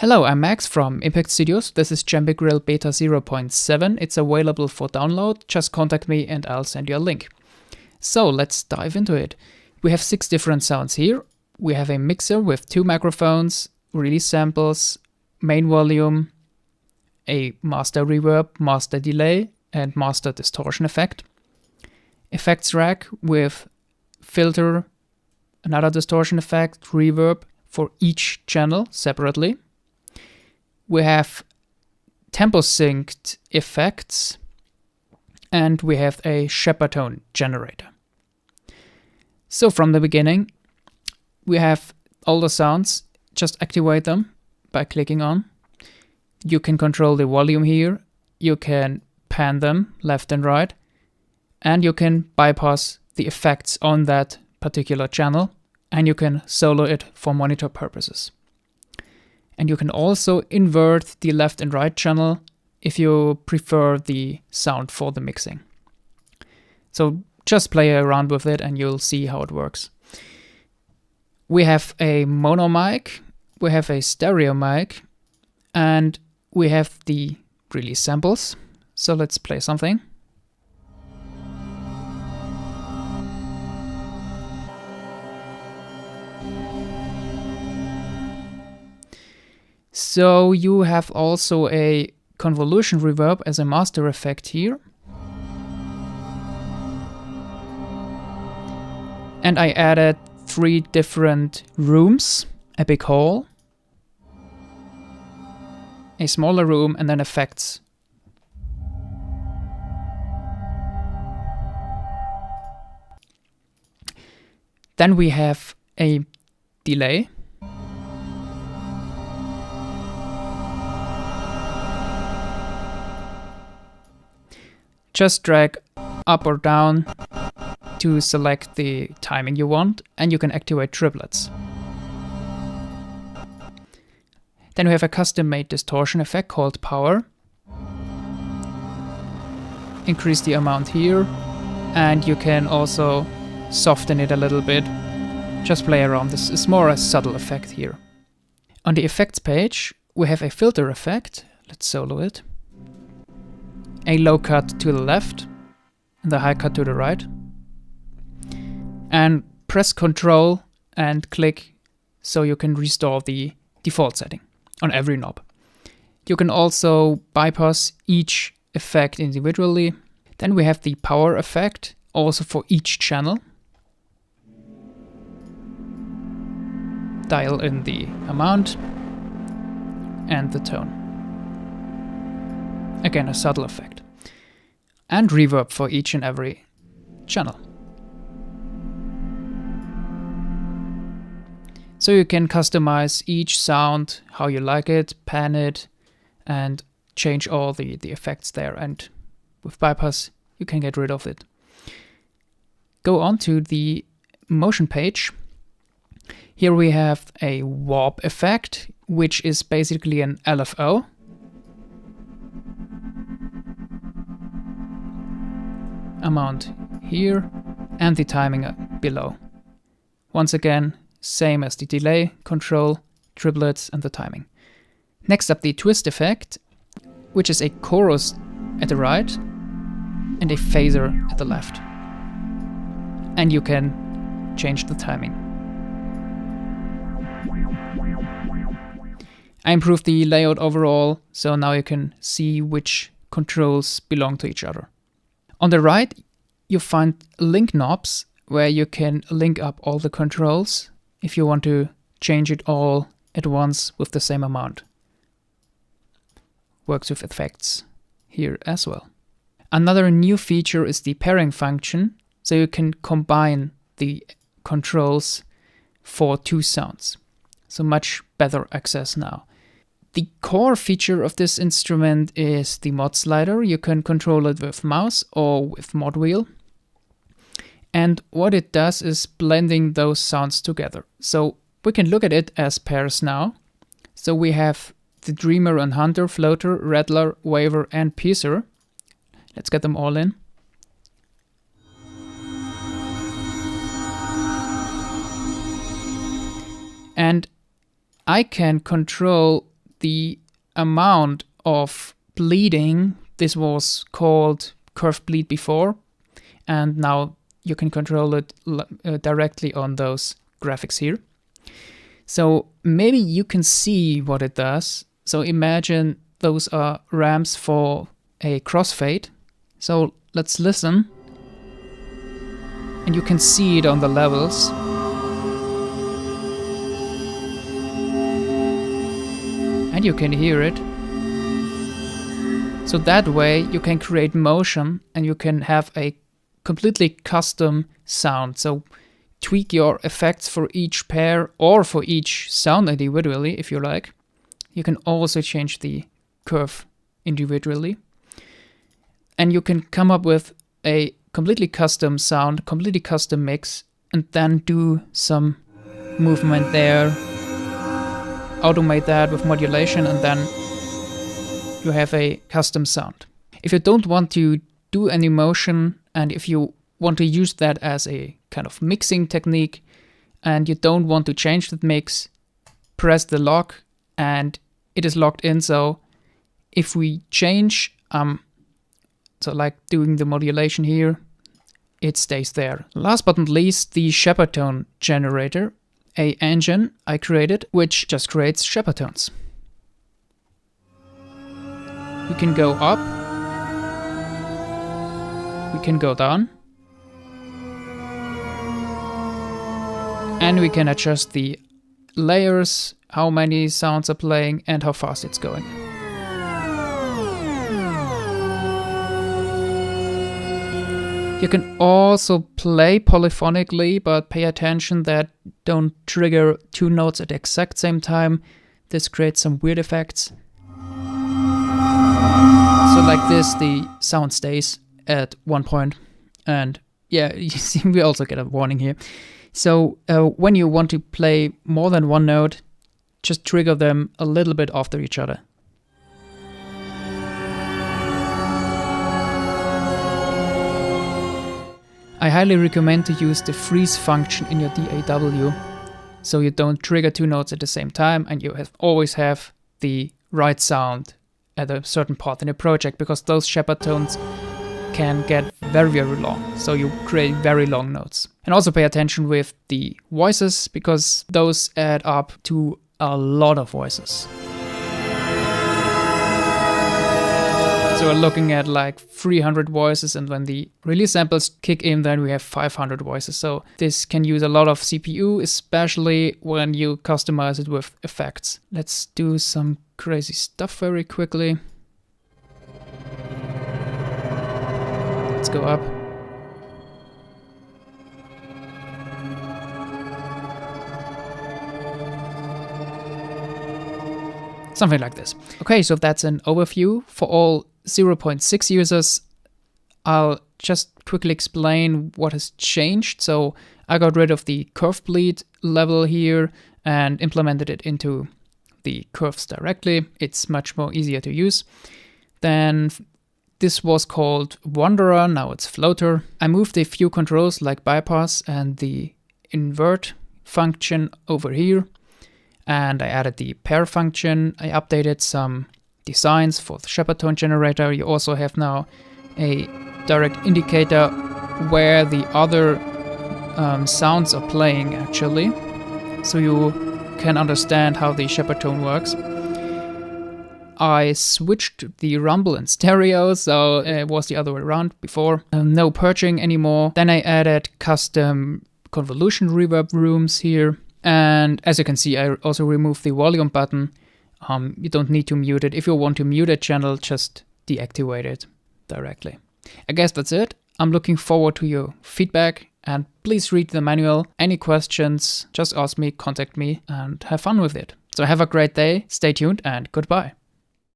Hello, I'm Max from Impact Studios. This is Djembe-Grill BETA 0.7. It's available for download. Just contact me and I'll send you a link. So let's dive into it. We have 6 different sounds here. We have a mixer with 2 microphones, release samples, main volume, a master reverb, master delay, and master distortion effect. Effects rack with filter, another distortion effect, reverb for each channel separately. We have tempo synced effects, and we have a Shepard tone generator. So from the beginning, we have all the sounds. Just activate them by clicking on. You can control the volume here. You can pan them left and right, and you can bypass the effects on that particular channel, and you can solo it for monitor purposes. And you can also invert the left and right channel if you prefer the sound for the mixing. So just play around with it and you'll see how it works. We have a mono mic, we have a stereo mic, and we have the release samples. So let's play something. So you have also a convolution reverb as a master effect here. And I added 3 different rooms, a big hall, a smaller room, and then effects. Then we have a delay. Just drag up or down to select the timing you want, and you can activate triplets. Then we have a custom-made distortion effect called Power. Increase the amount here, and you can also soften it a little bit. Just play around. This is more a subtle effect here. On the effects page, we have a filter effect. Let's solo it. A low cut to the left, and the high cut to the right. And press Ctrl and click so you can restore the default setting on every knob. You can also bypass each effect individually. Then we have the power effect, also for each channel. Dial in the amount and the tone. Again, a subtle effect. And reverb for each and every channel. So you can customize each sound how you like it, pan it, and change all the effects there. And with bypass, you can get rid of it. Go on to the motion page. Here we have a warp effect, which is basically an LFO. Amount here, and the timing below. Once again, same as the delay, control, triplets, and the timing. Next up, the twist effect, which is a chorus at the right and a phaser at the left. And you can change the timing. I improved the layout overall, so now you can see which controls belong to each other. On the right, you find link knobs where you can link up all the controls if you want to change it all at once with the same amount. Works with effects here as well. Another new feature is the pairing function, so you can combine the controls for 2 sounds. So much better access now. The core feature of this instrument is the mod slider. You can control it with mouse or with mod wheel. And what it does is blending those sounds together. So we can look at it as pairs now. So we have the Dreamer and Hunter, Floater, Rattler, Waver, and Piercer. Let's get them all in. And I can control the amount of bleeding. This was called curve bleed before, and now you can control it directly on those graphics here. So maybe you can see what it does. So imagine those are ramps for a crossfade. So let's listen. And you can see it on the levels. And you can hear it. So that way you can create motion and you can have a completely custom sound. So tweak your effects for each pair or for each sound individually if you like. You can also change the curve individually. And you can come up with a completely custom sound, completely custom mix, and then do some movement there. Automate that with modulation, and then you have a custom sound. If you don't want to do any motion, and if you want to use that as a kind of mixing technique, and you don't want to change that mix, press the lock, and it is locked in. So if we change, so like doing the modulation here, it stays there. Last but not least, the Shepard tone generator, a engine I created, which just creates Shepard tones. We can go up, we can go down, and we can adjust the layers, how many sounds are playing, and how fast it's going. You can also play polyphonically, but pay attention that don't trigger two notes at the exact same time. This creates some weird effects. So like this, the sound stays at one point. And yeah, you see, we also get a warning here. So when you want to play more than one note, just trigger them a little bit after each other. I highly recommend to use the freeze function in your DAW, so you don't trigger two notes at the same time and you always have the right sound at a certain part in the project, because those Shepard tones can get very, very long, so you create very long notes. And also pay attention with the voices, because those add up to a lot of voices. So we're looking at like 300 voices, and when the release samples kick in, then we have 500 voices. So this can use a lot of CPU, especially when you customize it with effects. Let's do some crazy stuff very quickly. Let's go up. Something like this. Okay, so that's an overview for all 0.6 users. I'll just quickly explain what has changed. So I got rid of the curve bleed level here and implemented it into the curves directly. It's much more easier to use. Then this was called Wanderer, now it's Floater. I moved a few controls like bypass and the invert function over here. And I added the pair function. I updated some designs for the Shepard tone generator. You also have now a direct indicator where the other sounds are playing actually, so you can understand how the Shepard tone works. I switched the rumble and stereo, so it was the other way around before. No purging anymore. Then I added custom convolution reverb rooms here. And as you can see, I also removed the volume button. You don't need to mute it. If you want to mute a channel, just deactivate it directly. I guess that's it. I'm looking forward to your feedback, and please read the manual. Any questions, just ask me, contact me, and have fun with it. So have a great day, stay tuned, and goodbye.